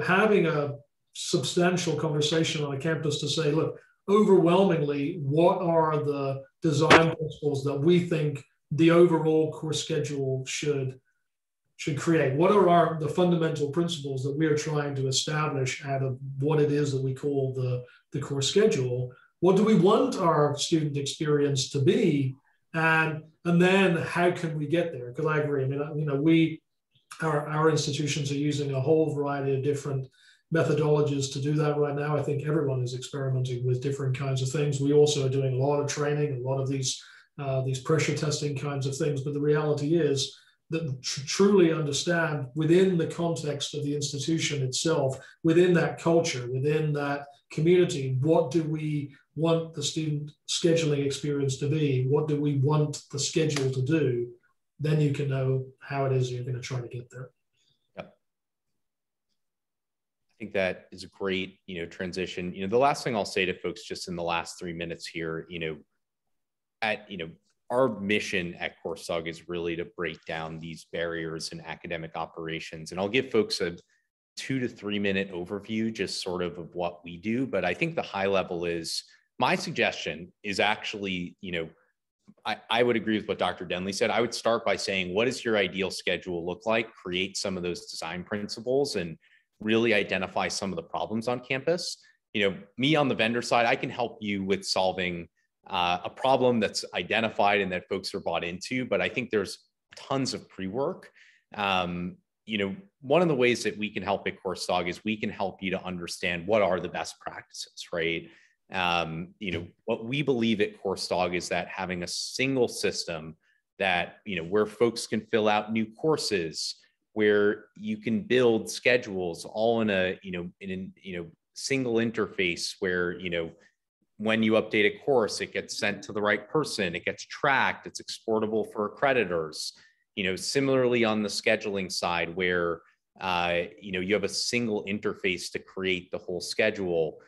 having a substantial conversation on a campus to say, look, overwhelmingly, what are the design principles that we think the overall course schedule should create? What are the fundamental principles that we are trying to establish out of what it is that we call the course schedule? What do we want our student experience to be? And then how can we get there? Because I agree. I mean, our institutions are using a whole variety of different methodologies to do that right now. I think everyone is experimenting with different kinds of things. We also are doing a lot of training, a lot of these pressure testing kinds of things. But the reality is that truly understand within the context of the institution itself, within that culture, within that community, what do we want the student scheduling experience to be? What do we want the schedule to do? Then you can know how it is you're going to try to get there. Yep. I think that is a great, transition. The last thing I'll say to folks just in the last 3 minutes here, our mission at Coursedog is really to break down these barriers in academic operations. And I'll give folks a 2 to 3 minute overview, just sort of what we do. But I think the high level is, my suggestion is actually, I would agree with what Dr. Denley said. I would start by saying, what does your ideal schedule look like? Create some of those design principles and really identify some of the problems on campus. Me on the vendor side, I can help you with solving a problem that's identified and that folks are bought into, but I think there's tons of pre-work. One of the ways that we can help at Coursedog is we can help you to understand what are the best practices, right? What we believe at Coursedog is that having a single system that, where folks can fill out new courses, where you can build schedules all in a, single interface where, when you update a course, it gets sent to the right person, it gets tracked, it's exportable for accreditors. Similarly on the scheduling side where, you have a single interface to create the whole schedule.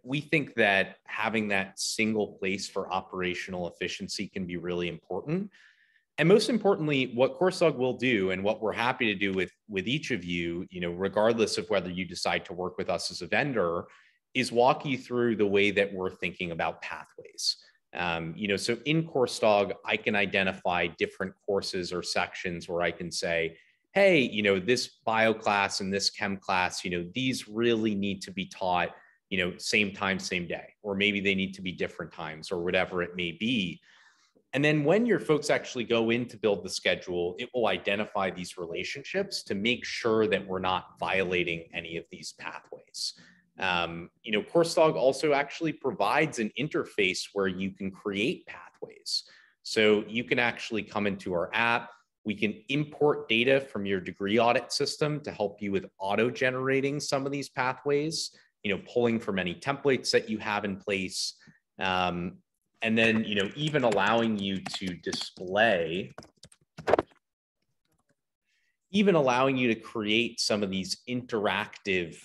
We think that having that single place for operational efficiency can be really important. And most importantly, what Coursedog will do and what we're happy to do with each of you, regardless of whether you decide to work with us as a vendor, is walk you through the way that we're thinking about pathways. So in Coursedog, I can identify different courses or sections where I can say, hey, this bio class and this chem class, these really need to be taught, same time, same day, or maybe they need to be different times or whatever it may be. And then when your folks actually go in to build the schedule, it will identify these relationships to make sure that we're not violating any of these pathways. Coursedog also actually provides an interface where you can create pathways. So you can actually come into our app. We can import data from your degree audit system to help you with auto-generating some of these pathways, pulling from any templates that you have in place. And then, even allowing you to display, even allowing you to create some of these interactive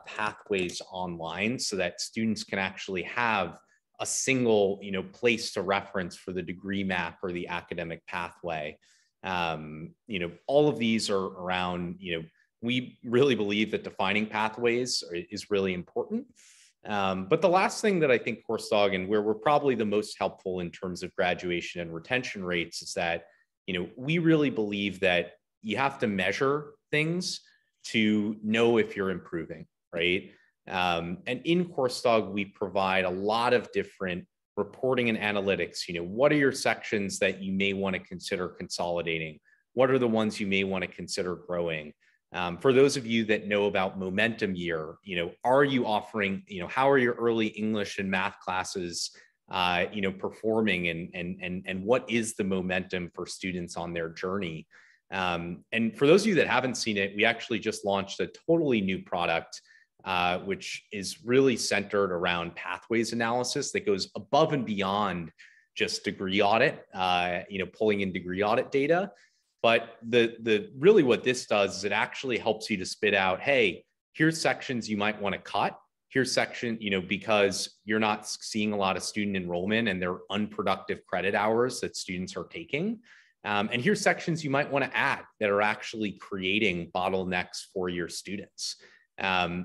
pathways online so that students can actually have a single, place to reference for the degree map or the academic pathway. All of these are around, we really believe that defining pathways is really important. But the last thing that I think Coursedog, and where we're probably the most helpful in terms of graduation and retention rates, is that, we really believe that you have to measure things to know if you're improving, right? And in Coursedog, we provide a lot of different reporting and analytics. What are your sections that you may want to consider consolidating? What are the ones you may want to consider growing? For those of you that know about Momentum Year, are you offering, how are your early English and math classes, performing, and what is the momentum for students on their journey? And for those of you that haven't seen it, we actually just launched a totally new product, which is really centered around pathways analysis that goes above and beyond just degree audit, pulling in degree audit data. But the really what this does is it actually helps you to spit out, hey, here's sections you might want to cut. Here's section, because you're not seeing a lot of student enrollment and they're unproductive credit hours that students are taking. And here's sections you might want to add that are actually creating bottlenecks for your students.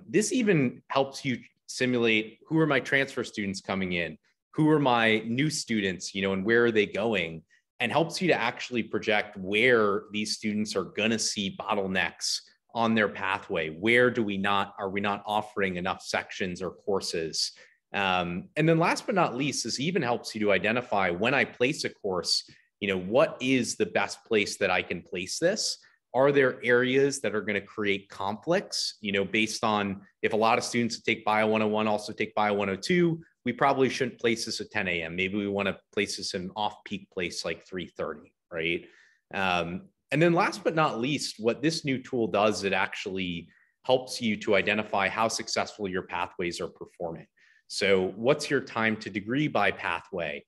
This even helps you simulate, who are my transfer students coming in? Who are my new students, and where are they going? And helps you to actually project where these students are going to see bottlenecks on their pathway. Where are we not offering enough sections or courses? And then last but not least, this even helps you to identify, when I place a course, what is the best place that I can place this? Are there areas that are going to create conflicts, based on if a lot of students that take Bio 101 also take Bio 102, we probably shouldn't place this at 10 a.m. Maybe we want to place this in an off-peak place like 3:30, right? And then last but not least, what this new tool does, it actually helps you to identify how successful your pathways are performing. So what's your time to degree by pathway?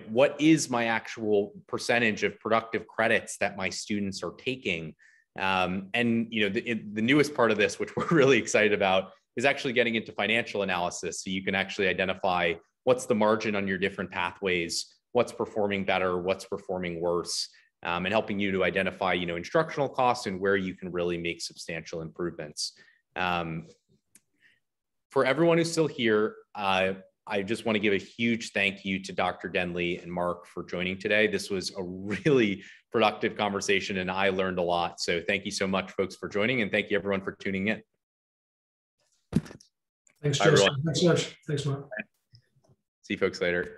What is my actual percentage of productive credits that my students are taking? And the newest part of this, which we're really excited about, is actually getting into financial analysis. So you can actually identify what's the margin on your different pathways, what's performing better, what's performing worse, and helping you to identify, instructional costs and where you can really make substantial improvements. For everyone who's still here, I just want to give a huge thank you to Dr. Denley and Mark for joining today. This was a really productive conversation and I learned a lot. So thank you so much, folks, for joining, and thank you everyone for tuning in. Thanks, Justin. Thanks so much. Thanks, Mark. See you folks later.